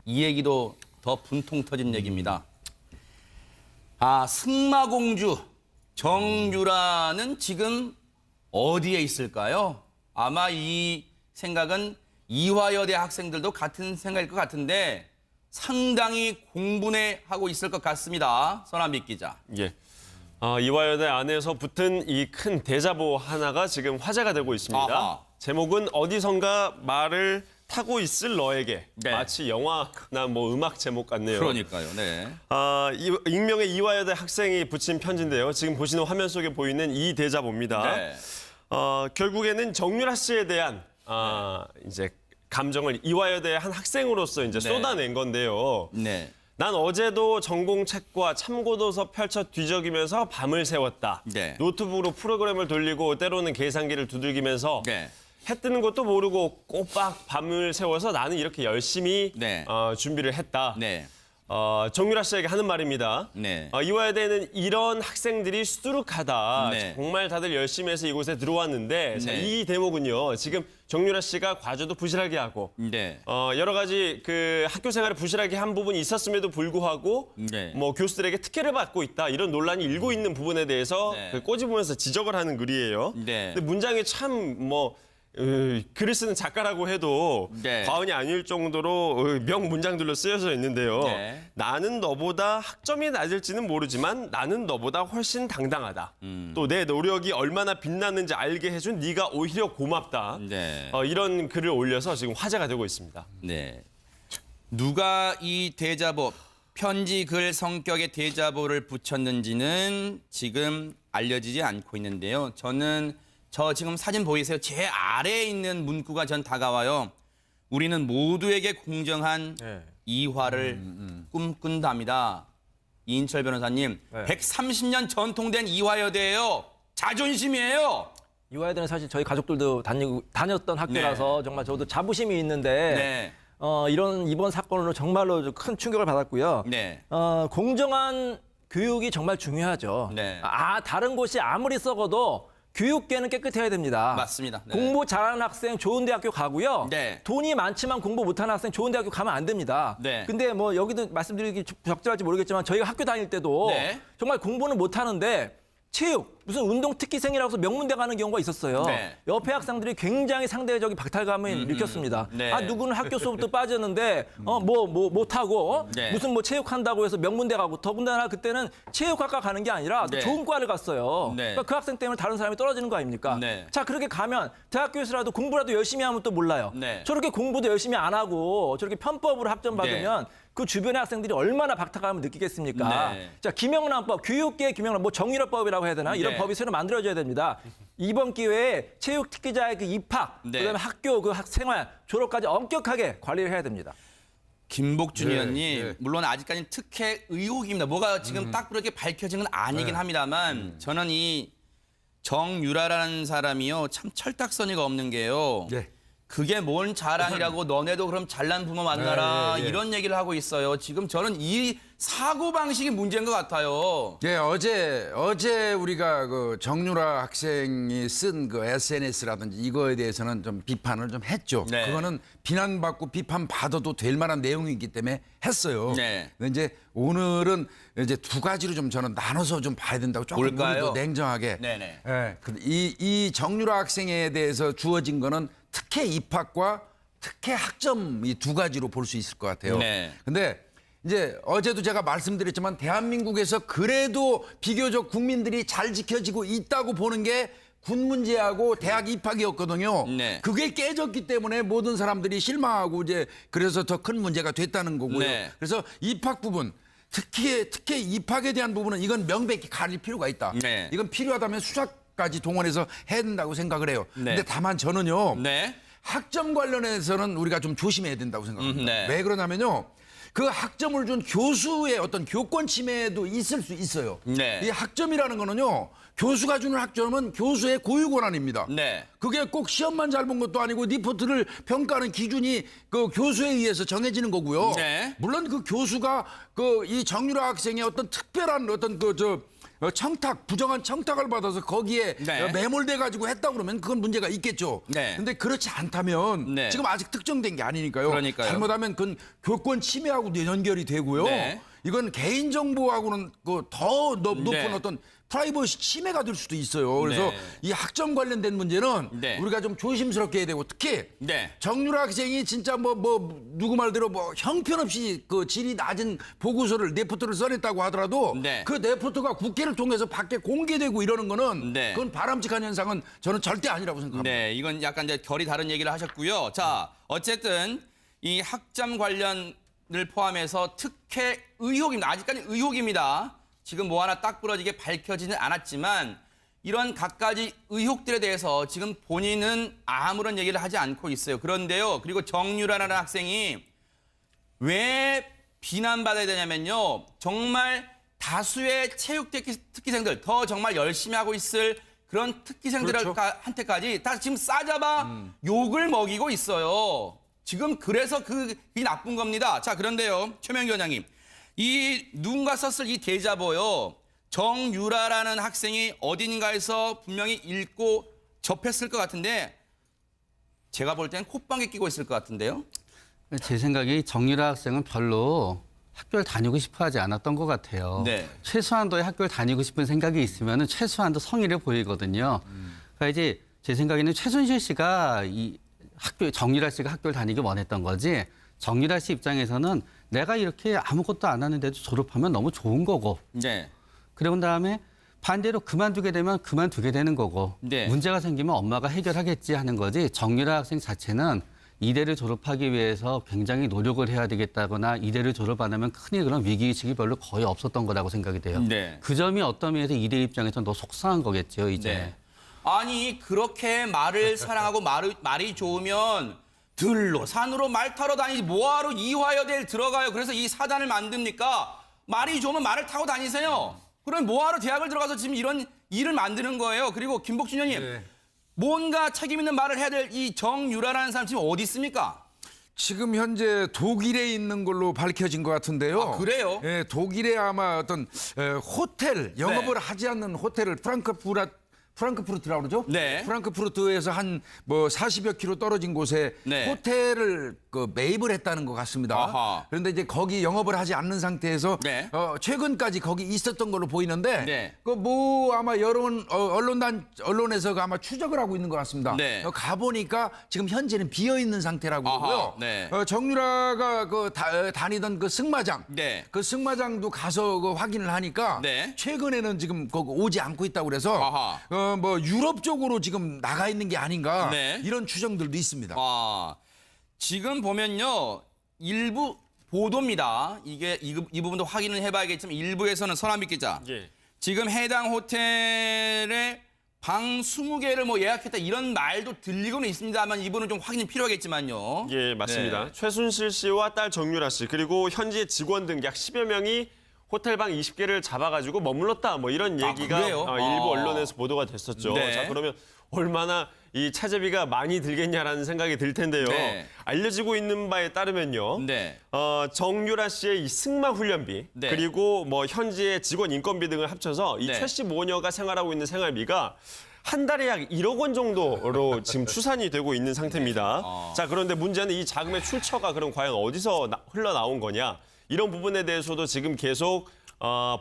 이 얘기도 더 분통 터진 얘기입니다. 아, 승마공주 정유라는 지금 어디에 있을까요? 아마 이 생각은 이화여대 학생들도 같은 생각일 것 같은데 상당히 공분해하고 있을 것 같습니다. 서남빛 기자. 예. 이화여대 안에서 붙은 이 큰 대자보 하나가 지금 화제가 되고 있습니다. 아하. 제목은 어디선가 말을 타고 있을 너에게. 네. 마치 영화나 뭐 음악 제목 같네요. 그러니까요. 네. 익명의 이화여대 학생이 붙인 편지인데요. 지금 보시는 화면 속에 보이는 이 대자보입니다. 네. 결국에는 정유라 씨에 대한 이제 감정을 이화여대 한 학생으로서 이제 네. 쏟아낸 건데요. 네. 난 어제도 전공책과 참고도서 펼쳐 뒤적이면서 밤을 새웠다. 네. 노트북으로 프로그램을 돌리고 때로는 계산기를 두들기면서 네. 해 뜨는 것도 모르고 꼬박 밤을 새워서 나는 이렇게 열심히 네. 준비를 했다. 네. 정유라 씨에게 하는 말입니다. 네. 이화여대는 이런 학생들이 수두룩하다. 네. 정말 다들 열심히 해서 이곳에 들어왔는데 자, 네. 이 대목은요. 지금 정유라 씨가 과제도 부실하게 하고 네. 여러 가지 그 학교 생활을 부실하게 한 부분이 있었음에도 불구하고 네. 뭐 교수들에게 특혜를 받고 있다 이런 논란이 일고 있는 부분에 대해서 네. 그 꼬집으면서 지적을 하는 글이에요. 네. 근데 문장이 참 뭐 글을 쓰는 작가라고 해도 네. 과언이 아닐 정도로 명문장들로 쓰여져 있는데요. 네. 나는 너보다 학점이 낮을지는 모르지만 나는 너보다 훨씬 당당하다. 또 내 노력이 얼마나 빛나는지 알게 해준 네가 오히려 고맙다. 네. 이런 글을 올려서 지금 화제가 되고 있습니다. 네. 누가 이 대자보, 편지 글 성격의 대자보를 붙였는지는 지금 알려지지 않고 있는데요. 저 지금 사진 보이세요? 제 아래에 있는 문구가 전 다가와요. 우리는 모두에게 공정한 이화를 꿈꾼답니다. 이인철 변호사님, 130년 전통된 이화여대예요. 자존심이에요. 이화여대는 사실 저희 가족들도 다녔던 학교라서 정말 저도 자부심이 있는데 네. 이번 사건으로 정말로 큰 충격을 받았고요. 네. 공정한 교육이 정말 중요하죠. 네. 다른 곳이 아무리 썩어도 교육계는 깨끗해야 됩니다. 맞습니다. 네. 공부 잘하는 학생 좋은 대학교 가고요. 네. 돈이 많지만 공부 못하는 학생 좋은 대학교 가면 안 됩니다. 네. 근데 뭐 여기도 말씀드리기 적절할지 모르겠지만 저희가 학교 다닐 때도 네. 정말 공부는 못하는데 체육, 무슨 운동 특기생이라고 해서 명문대 가는 경우가 있었어요. 네. 옆에 학생들이 굉장히 상대적인 박탈감을 느꼈습니다. 네. 누구는 학교 수업도 빠졌는데 못하고 네. 무슨 뭐 체육한다고 해서 명문대 가고 더군다나 그때는 체육학과 가는 게 아니라 또 네. 좋은 과를 갔어요. 네. 그러니까 그 학생 때문에 다른 사람이 떨어지는 거 아닙니까? 네. 자, 그렇게 가면 대학교에서라도 공부라도 열심히 하면 또 몰라요. 네. 저렇게 공부도 열심히 안 하고 저렇게 편법으로 학점 받으면 그 주변의 학생들이 얼마나 박탈감을 느끼겠습니까? 네. 자, 김영란법, 교육계의 김영란, 뭐 정유라법이라고 해야 되나? 이런 네. 법이 새로 만들어져야 됩니다. 이번 기회에 체육 특기자의 그 입학, 네. 그다음에 학교 그 생활, 졸업까지 엄격하게 관리를 해야 됩니다. 김복준 의원님, 물론 아직까지는 특혜 의혹입니다. 뭐가 지금 딱 그렇게 밝혀진 건 아니긴 합니다만 저는 이 정유라라는 사람이요 참 철딱서니가 없는 게요. 그게 뭔 자랑이라고 너네도 그럼 잘난 부모 만나라 이런 얘기를 하고 있어요. 지금 저는 이 사고방식이 문제인 것 같아요. 예, 어제 우리가 그 정유라 학생이 쓴 그 SNS라든지 이거에 대해서는 좀 비판을 좀 했죠. 네. 그거는 비난받고 비판받아도 될 만한 내용이기 때문에 했어요. 네. 근데 이제 오늘은 이제 두 가지로 좀 저는 나눠서 좀 봐야 된다고 조금 뭘까요? 우리도 냉정하게. 네네. 예, 이 정유라 학생에 대해서 주어진 거는 특혜 입학과 특혜 학점 이 두 가지로 볼 수 있을 것 같아요. 네. 근데 이제 어제도 제가 말씀드렸지만 대한민국에서 그래도 비교적 국민들이 잘 지켜지고 있다고 보는 게 군 문제하고 대학 입학이었거든요. 네. 그게 깨졌기 때문에 모든 사람들이 실망하고 이제 그래서 더 큰 문제가 됐다는 거고요. 네. 그래서 입학 부분 특히 입학에 대한 부분은 이건 명백히 가릴 필요가 있다. 네. 이건 필요하다면 수사까지 동원해서 해야 된다고 생각을 해요. 네. 근데 다만 저는요. 네. 학점 관련해서는 우리가 좀 조심해야 된다고 생각합니다. 네. 왜 그러냐면요. 그 학점을 준 교수의 어떤 교권 침해도 있을 수 있어요. 네. 이 학점이라는 거는요. 교수가 주는 학점은 교수의 고유 권한입니다. 네. 그게 꼭 시험만 잘 본 것도 아니고 리포트를 평가하는 기준이 그 교수에 의해서 정해지는 거고요. 네. 물론 그 교수가 그 이 정유라 학생의 어떤 특별한 어떤 청탁, 부정한 청탁을 받아서 거기에 네. 매몰돼 가지고 했다 그러면 그건 문제가 있겠죠. 네. 근데 그렇지 않다면 네. 지금 아직 특정된 게 아니니까요. 그러니까요. 잘못하면 그건 교권 침해하고도 연결이 되고요. 네. 이건 개인 정보하고는 더 높은 네. 어떤 프라이버시 침해가 될 수도 있어요. 그래서 네. 이 학점 관련된 문제는 네. 우리가 좀 조심스럽게 해야 되고 특히 네. 정유라 학생이 진짜 뭐 누구 말대로 뭐 형편없이 그 질이 낮은 보고서를 네포트를 써냈다고 하더라도 네. 그 네포트가 국회를 통해서 밖에 공개되고 이러는 거는 네. 그건 바람직한 현상은 저는 절대 아니라고 생각합니다. 네, 이건 약간 이제 결이 다른 얘기를 하셨고요. 자, 어쨌든 이 학점 관련을 포함해서 특혜 의혹입니다. 아직까지 의혹입니다. 지금 뭐 하나 딱 부러지게 밝혀지진 않았지만 이런 갖가지 의혹들에 대해서 지금 본인은 아무런 얘기를 하지 않고 있어요. 그런데요. 그리고 정유라라는 학생이 왜 비난받아야 되냐면요. 정말 다수의 체육 특기생들, 더 정말 열심히 하고 있을 그런 특기생들한테까지 다 지금 싸잡아 욕을 먹이고 있어요. 지금 그래서 그게 나쁜 겁니다. 자, 그런데요. 최명기 원장님. 이 누군가 썼을 이 대자보요. 정유라라는 학생이 어딘가에서 분명히 읽고 접했을 것 같은데 제가 볼 때는 콧방귀 끼고 있을 것 같은데요. 제 생각에 정유라 학생은 별로 학교를 다니고 싶어 하지 않았던 것 같아요. 네. 최소한도의 학교를 다니고 싶은 생각이 있으면 최소한도 성의를 보이거든요. 그러니까 이제 제 생각에는 최순실 씨가 정유라 씨가 학교를 다니기 원했던 거지 정유라 씨 입장에서는 내가 이렇게 아무것도 안 하는데도 졸업하면 너무 좋은 거고 네. 그러고 다음에 반대로 그만두게 되면 그만두게 되는 거고 네. 문제가 생기면 엄마가 해결하겠지 하는 거지 정유라 학생 자체는 이대를 졸업하기 위해서 굉장히 노력을 해야 되겠다거나 이대를 졸업 안 하면 큰일 그런 위기의식이 별로 거의 없었던 거라고 생각이 돼요. 네. 그 점이 어떤 면에서 이대 입장에서는 더 속상한 거겠죠, 이제. 네. 아니 그렇게 말을 사랑하고 말이 좋으면 들로 산으로 말 타러 다니지 뭐하러 이화여대를 들어가요. 그래서 이 사단을 만듭니까? 말이 좋으면 말을 타고 다니세요. 그럼 뭐하러 대학을 들어가서 지금 이런 일을 만드는 거예요. 그리고 김복준 의원님 네. 뭔가 책임 있는 말을 해야 될 이 정유라라는 사람 지금 어디 있습니까? 지금 현재 독일에 있는 걸로 밝혀진 것 같은데요. 아, 그래요? 예, 독일에 아마 어떤 호텔 영업을 네. 하지 않는 호텔을 프랑크푸르트라고 그러죠? 네. 프랑크푸르트에서 한 뭐 40여 킬로 떨어진 곳에 네. 호텔을 매입을 했다는 것 같습니다. 아하. 그런데 이제 거기 영업을 하지 않는 상태에서 네. 최근까지 거기 있었던 걸로 보이는데 네. 그 뭐 아마 언론에서 아마 추적을 하고 있는 것 같습니다. 네. 가 보니까 지금 현재는 비어 있는 상태라고 아하, 그러고요. 네. 정유라가 다니던 그 승마장, 네. 그 승마장도 가서 확인을 하니까 네. 최근에는 지금 거기 오지 않고 있다고 그래서 아하. 뭐 유럽 쪽으로 지금 나가 있는 게 아닌가 네. 이런 추정들도 있습니다. 아, 지금 보면요. 일부 보도입니다. 이 부분도 확인을 해봐야겠지만 일부에서는 서남빛 기자. 예. 지금 해당 호텔에 방 20개를 뭐 예약했다 이런 말도 들리고는 있습니다만 이분은 좀 확인이 필요하겠지만요. 예, 맞습니다. 네. 최순실 씨와 딸 정유라 씨 그리고 현지 직원 등 약 10여 명이 호텔방 20개를 잡아가지고 머물렀다 뭐 이런 얘기가 그래요? 일부 언론에서 보도가 됐었죠. 네. 자 그러면 얼마나 이 차제비가 많이 들겠냐라는 생각이 들 텐데요. 네. 알려지고 있는 바에 따르면요. 네. 정유라 씨의 이 승마 훈련비 네. 그리고 뭐 현지의 직원 인건비 등을 합쳐서 이 네. 최 씨 모녀가 생활하고 있는 생활비가 한 달에 약 1억 원 정도로 지금 추산이 되고 있는 상태입니다. 자 그런데 문제는 이 자금의 출처가 그럼 과연 어디서 흘러나온 거냐 이런 부분에 대해서도 지금 계속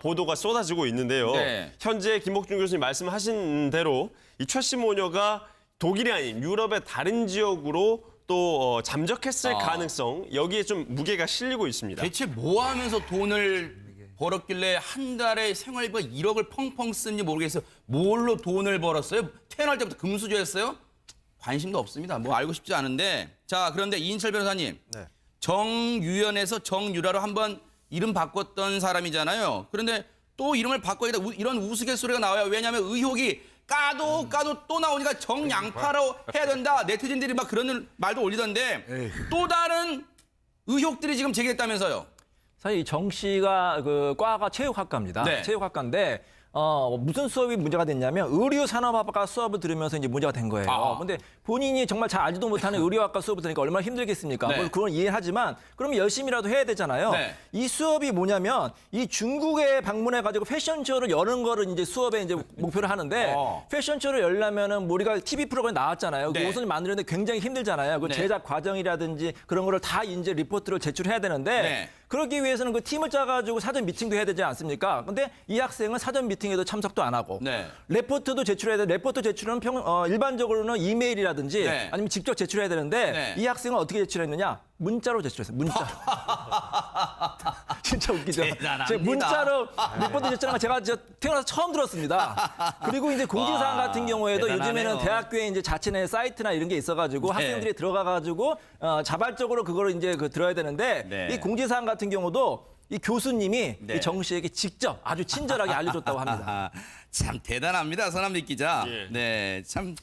보도가 쏟아지고 있는데요. 네. 현재 김복준 교수님 말씀하신 대로 이 최 씨 모녀가 독일이 아닌 유럽의 다른 지역으로 또 잠적했을 가능성 여기에 좀 무게가 실리고 있습니다. 대체 뭐 하면서 돈을 벌었길래 한 달에 생활비가 1억을 펑펑 쓰는지 모르겠어요. 뭘로 돈을 벌었어요? 태어날 때부터 금수저였어요? 관심도 없습니다. 뭐 알고 싶지 않은데. 자, 그런데 이인철 변호사님. 네. 정유연에서 정유라로 한번 이름 바꿨던 사람이잖아요. 그런데 또 이름을 바꿔야겠다. 이런 우스갯소리가 나와요. 왜냐하면 의혹이 까도 또 나오니까 정양파로 해야 된다. 네티즌들이 막 그런 말도 올리던데 또 다른 의혹들이 지금 제기됐다면서요. 사실 이 정 씨가 그 과가 체육학과입니다. 네. 체육학과인데 무슨 수업이 문제가 됐냐면 의료산업학과 수업을 들으면서 이제 문제가 된 거예요. 근데 본인이 정말 잘 알지도 못하는 의료학과 수업을 들으니까 얼마나 힘들겠습니까? 네. 뭐 그건 이해하지만 그러면 열심히라도 해야 되잖아요. 네. 이 수업이 뭐냐면 이 중국에 방문해 가지고 패션쇼를 여는 거를 이제 수업에 이제 목표로 하는데 패션쇼를 열려면은 우리가 TV 프로그램에 나왔잖아요. 그 네. 옷을 만드는데 굉장히 힘들잖아요. 그 네. 제작 과정이라든지 그런 거를 다 이제 리포트를 제출해야 되는데 네. 그러기 위해서는 그 팀을 짜가지고 사전 미팅도 해야 되지 않습니까? 근데 이 학생은 사전 미팅에도 참석도 안 하고 네. 레포트도 제출해야 돼. 레포트 제출은 일반적으로는 이메일이라든지 네. 아니면 직접 제출해야 되는데 네. 이 학생은 어떻게 제출했느냐? 문자로 제출했어요. 문자로. 진짜 웃기죠. 대단합니다. 제가 문자로 리포트 제출한 거 제가 태어나서 처음 들었습니다. 그리고 이제 공지사항 같은 경우에도 대단하네요. 요즘에는 대학교에 이제 자체 내 사이트나 이런 게 있어가지고 네. 학생들이 들어가가지고 자발적으로 그거를 이제 들어야 되는데 네. 이 공지사항 같은 경우도 이 교수님이 네. 이 정 씨에게 직접 아주 친절하게 알려줬다고 합니다. 아, 참 대단합니다, 서남빛 기자. 예. 네, 참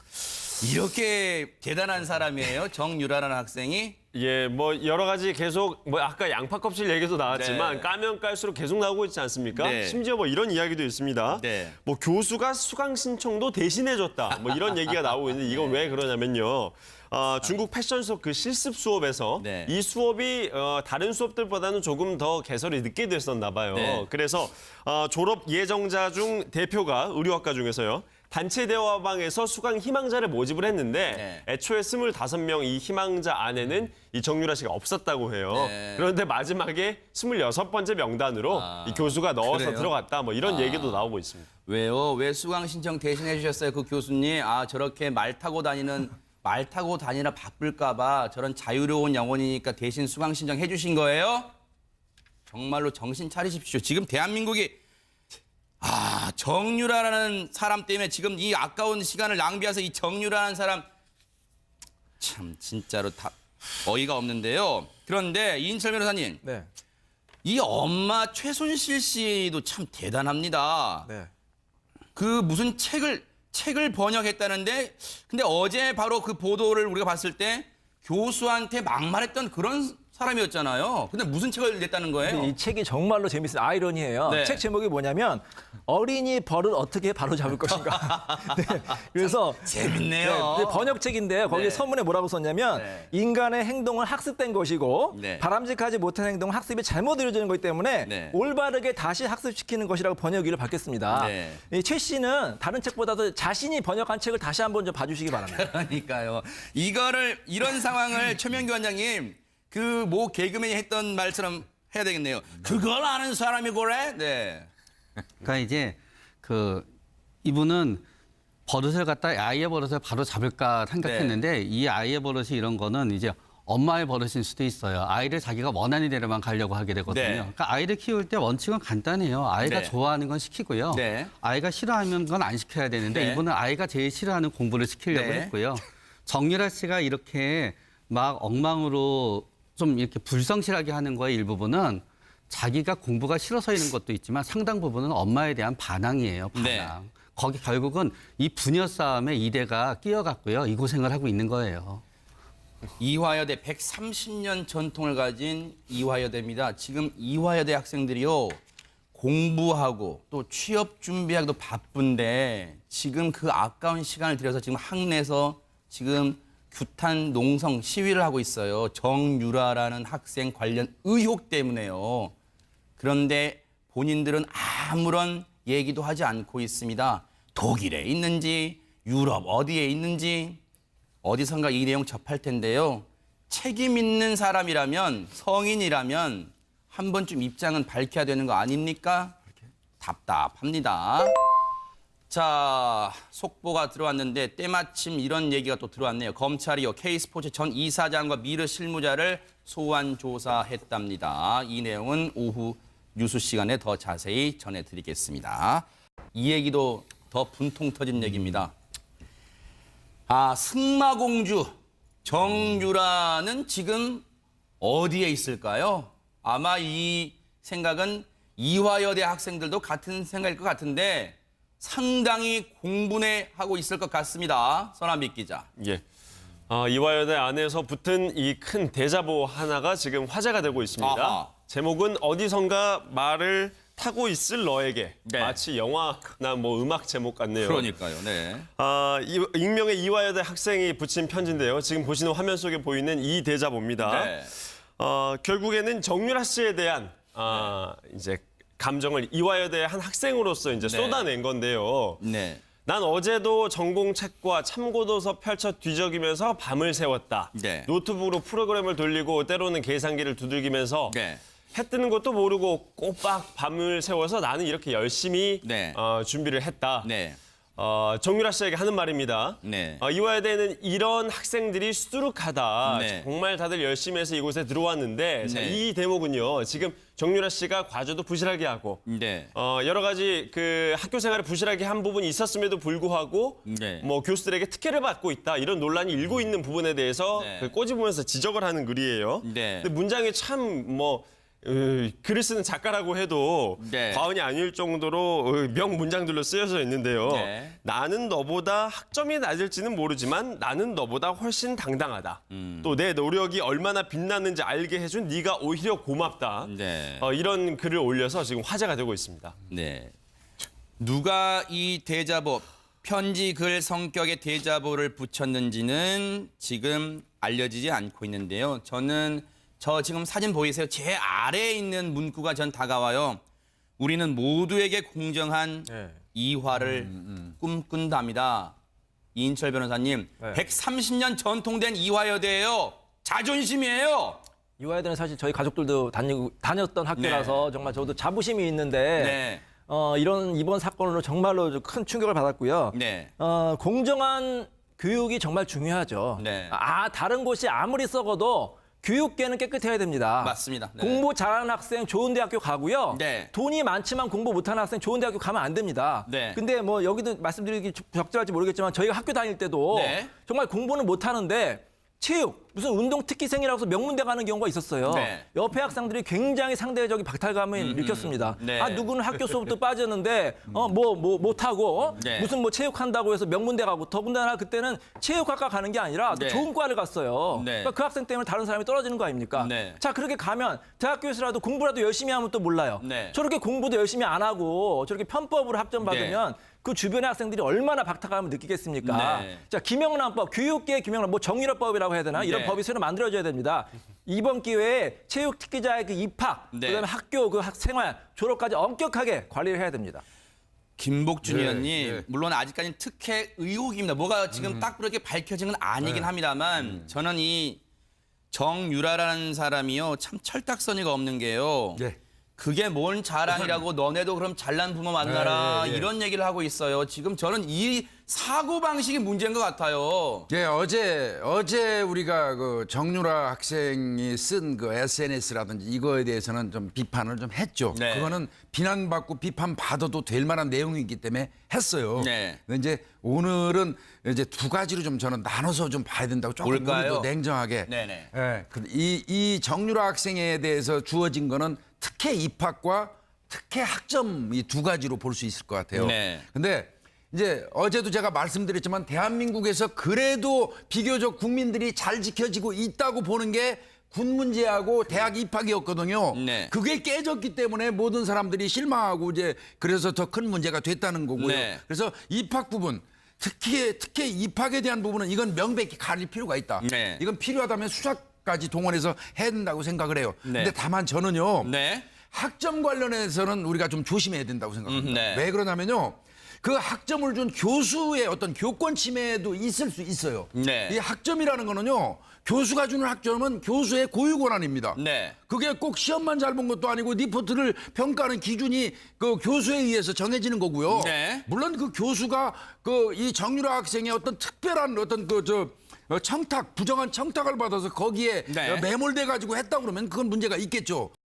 이렇게 대단한 사람이에요, 정유라라는 학생이. 예, 뭐 여러 가지 계속 뭐 아까 양파 껍질 얘기도 나왔지만 네. 까면 깔수록 계속 나오고 있지 않습니까? 네. 심지어 뭐 이런 이야기도 있습니다. 네. 뭐 교수가 수강 신청도 대신해줬다. 뭐 이런 얘기가 나오고 있는데 이건 왜 그러냐면요. 중국 패션 수업 그 실습 수업에서 네. 이 수업이 다른 수업들보다는 조금 더 개설이 늦게 됐었나 봐요. 네. 그래서 졸업 예정자 중 대표가 의료학과 중에서요. 단체 대화방에서 수강 희망자를 모집을 했는데 네. 애초에 25명 이 희망자 안에는 이 정유라 씨가 없었다고 해요. 네. 그런데 마지막에 26번째 명단으로 이 교수가 넣어서 그래요? 들어갔다. 뭐 이런 얘기도 나오고 있습니다. 왜요? 왜 수강 신청 대신해 주셨어요, 그 교수님? 아, 저렇게 말 타고 다니나 바쁠까봐 저런 자유로운 영혼이니까 대신 수강 신청해 주신 거예요? 정말로 정신 차리십시오. 지금 대한민국이 정유라라는 사람 때문에 지금 이 아까운 시간을 낭비해서 이 정유라라는 사람 참 진짜로 다 어이가 없는데요. 그런데 이인철 변호사님, 네. 이 엄마 최순실 씨도 참 대단합니다. 네. 그 무슨 책을 번역했다는데 근데 어제 바로 그 보도를 우리가 봤을 때 교수한테 막말했던 그런 사람이었잖아요. 근데 무슨 책을 냈다는 거예요? 근데 이 책이 정말로 재밌어요. 아이러니해요. 네. 책 제목이 뭐냐면 어린이 벌을 어떻게 바로잡을 것인가. 네. 그래서 재밌네요. 네, 번역책인데 거기 네. 서문에 뭐라고 썼냐면 네. 인간의 행동은 학습된 것이고 네. 바람직하지 못한 행동은 학습이 잘못 이루어지는 거기 때문에 네. 올바르게 다시 학습시키는 것이라고 번역기를 밝혔습니다. 네. 이 최 씨는 다른 책보다도 자신이 번역한 책을 다시 한번 좀 봐주시기 바랍니다. 그러니까요. 이런 상황을 최명규 원장님 그 모 개그맨이 했던 말처럼 해야 되겠네요. 그걸 아는 사람이 그래? 네. 그러니까 이제 이분은 버릇을 갖다 아이의 버릇을 바로 잡을까 생각했는데 이 아이의 버릇이 이런 거는 이제 엄마의 버릇일 수도 있어요. 아이를 자기가 원하는 대로만 가려고 하게 되거든요. 네. 그러니까 아이를 키울 때 원칙은 간단해요. 아이가 네. 좋아하는 건 시키고요. 네. 아이가 싫어하는 건 안 시켜야 되는데 네. 이분은 아이가 제일 싫어하는 공부를 시키려고 네. 했고요. 정유라 씨가 이렇게 막 엉망으로 좀 이렇게 불성실하게 하는 거의 일부분은 자기가 공부가 싫어서이는 것도 있지만 상당 부분은 엄마에 대한 반항이에요. 반항. 네. 거기 결국은 이 부녀 싸움에 이대가 끼어갔고요. 이 고생을 하고 있는 거예요. 이화여대 130년 전통을 가진 이화여대입니다. 지금 이화여대 학생들이요. 공부하고 또 취업 준비하기도 바쁜데 지금 그 아까운 시간을 들여서 지금 학내에서 지금 규탄 농성 시위를 하고 있어요. 정유라라는 학생 관련 의혹 때문에요. 그런데 본인들은 아무런 얘기도 하지 않고 있습니다. 독일에 있는지 유럽 어디에 있는지 어디선가 이 내용 접할 텐데요. 책임 있는 사람이라면 성인이라면 한 번쯤 입장은 밝혀야 되는 거 아닙니까? 답답합니다. 자, 속보가 들어왔는데 때마침 이런 얘기가 또 들어왔네요. 검찰이요. K스포츠 전 이사장과 미르 실무자를 소환 조사했답니다. 이 내용은 오후 뉴스 시간에 더 자세히 전해드리겠습니다. 이 얘기도 더 분통 터진 얘기입니다. 승마공주 정유라는 지금 어디에 있을까요? 아마 이 생각은 이화여대 학생들도 같은 생각일 것 같은데 상당히 공분해하고 있을 것 같습니다. 서남빛 기자. 예. 이화여대 안에서 붙은 이 큰 대자보 하나가 지금 화제가 되고 있습니다. 아하. 제목은 어디선가 말을 타고 있을 너에게. 네. 마치 영화나 뭐 음악 제목 같네요. 그러니까요. 네. 익명의 이화여대 학생이 붙인 편지인데요. 지금 보시는 화면 속에 보이는 이 대자보입니다. 네. 결국에는 정유라 씨에 대한 이제 감정을 이화여대 한 학생으로서 이제 쏟아낸 건데요. 네. 난 어제도 전공책과 참고도서 펼쳐 뒤적이면서 밤을 새웠다. 네. 노트북으로 프로그램을 돌리고 때로는 계산기를 두들기면서 네. 해 뜨는 것도 모르고 꼬박 밤을 새워서 나는 이렇게 열심히 네. 준비를 했다. 네. 정유라 씨에게 하는 말입니다. 네. 이화여대는 이런 학생들이 수두룩하다. 네. 정말 다들 열심히 해서 이곳에 들어왔는데 자, 네. 이 대목은요. 지금 정유라 씨가 과제도 부실하게 하고 네. 여러 가지 그 학교 생활을 부실하게 한 부분이 있었음에도 불구하고 네. 뭐 교수들에게 특혜를 받고 있다 이런 논란이 일고 있는 부분에 대해서 네. 그 꼬집으면서 지적을 하는 글이에요. 네. 근데 문장이 참 뭐 글을 쓰는 작가라고 해도 네. 과언이 아닐 정도로 명문장들로 쓰여져 있는데요. 네. 나는 너보다 학점이 낮을지는 모르지만 나는 너보다 훨씬 당당하다. 또 내 노력이 얼마나 빛나는지 알게 해준 네가 오히려 고맙다. 네. 이런 글을 올려서 지금 화제가 되고 있습니다. 네. 누가 이 대자보, 편지 글 성격의 대자보를 붙였는지는 지금 알려지지 않고 있는데요. 저 지금 사진 보이세요? 제 아래에 있는 문구가 전 다가와요. 우리는 모두에게 공정한 이화를 꿈꾼답니다. 이인철 변호사님, 130년 전통된 이화여대예요. 자존심이에요. 이화여대는 사실 저희 가족들도 다녔던 학교라서 정말 저도 자부심이 있는데 네. 이번 사건으로 정말로 큰 충격을 받았고요. 네. 공정한 교육이 정말 중요하죠. 네. 다른 곳이 아무리 썩어도 교육계는 깨끗해야 됩니다. 맞습니다. 네. 공부 잘하는 학생 좋은 대학교 가고요. 네. 돈이 많지만 공부 못하는 학생 좋은 대학교 가면 안 됩니다. 네. 근데 뭐 여기도 말씀드리기 적절할지 모르겠지만 저희가 학교 다닐 때도 네. 정말 공부는 못하는데 체육, 무슨 운동 특기생이라고 해서 명문대 가는 경우가 있었어요. 네. 옆에 학생들이 굉장히 상대적인 박탈감을 일으켰습니다. 네. 누구는 학교 수업도 빠졌는데 못하고 네. 무슨 뭐 체육한다고 해서 명문대 가고 더군다나 그때는 체육학과 가는 게 아니라 또 네. 좋은 과를 갔어요. 네. 그러니까 그 학생 때문에 다른 사람이 떨어지는 거 아닙니까? 네. 자, 그렇게 가면 대학교에서라도 공부라도 열심히 하면 또 몰라요. 네. 저렇게 공부도 열심히 안 하고 저렇게 편법으로 학점 받으면 그 주변의 학생들이 얼마나 박탈감을 느끼겠습니까? 네. 자, 김영란법, 교육계 김영란, 뭐 정유라법이라고 해야 되나? 이런 네. 법이 새로 만들어져야 됩니다. 이번 기회에 체육 특기자의 그 입학, 네. 그다음에 학교 그 생활, 졸업까지 엄격하게 관리를 해야 됩니다. 김복준 네, 의원님, 네. 물론 아직까지는 특혜 의혹입니다. 뭐가 지금 딱 그렇게 밝혀진 건 아니긴 합니다만 저는 이 정유라라는 사람이요 참 철딱서니가 없는 게요. 네. 그게 뭔 자랑이라고 너네도 그럼 잘난 부모 만나라 네, 네, 네. 이런 얘기를 하고 있어요. 지금 저는 이 사고 방식이 문제인 것 같아요. 예, 어제 우리가 그 정유라 학생이 쓴 그 SNS라든지 이거에 대해서는 좀 비판을 좀 했죠. 네. 그거는 비난받고 비판받아도 될 만한 내용이기 때문에 했어요. 네. 근데 이제 오늘은 이제 두 가지로 좀 저는 나눠서 좀 봐야 된다고 조금 뭘까요? 우리도 냉정하게. 네네. 예, 이 정유라 학생에 대해서 주어진 거는 특혜 입학과 특혜 학점 이 두 가지로 볼 수 있을 것 같아요. 네. 근데 이제 어제도 제가 말씀드렸지만 대한민국에서 그래도 비교적 국민들이 잘 지켜지고 있다고 보는 게 군 문제하고 대학 입학이었거든요. 네. 그게 깨졌기 때문에 모든 사람들이 실망하고 이제 그래서 더 큰 문제가 됐다는 거고요. 네. 그래서 입학 부분 특히 입학에 대한 부분은 이건 명백히 가릴 필요가 있다. 네. 이건 필요하다면 수사까지 동원해서 해야 된다고 생각을 해요. 네. 근데 다만 저는요. 네. 학점 관련해서는 우리가 좀 조심해야 된다고 생각합니다. 네. 왜 그러냐면요. 그 학점을 준 교수의 어떤 교권 침해도 있을 수 있어요. 네. 이 학점이라는 거는요. 교수가 주는 학점은 교수의 고유 권한입니다. 네. 그게 꼭 시험만 잘 본 것도 아니고 리포트를 평가하는 기준이 그 교수에 의해서 정해지는 거고요. 네. 물론 그 교수가 그 이 정유라 학생의 어떤 특별한 어떤 청탁, 부정한 청탁을 받아서 거기에 네. 매몰돼 가지고 했다 그러면 그건 문제가 있겠죠.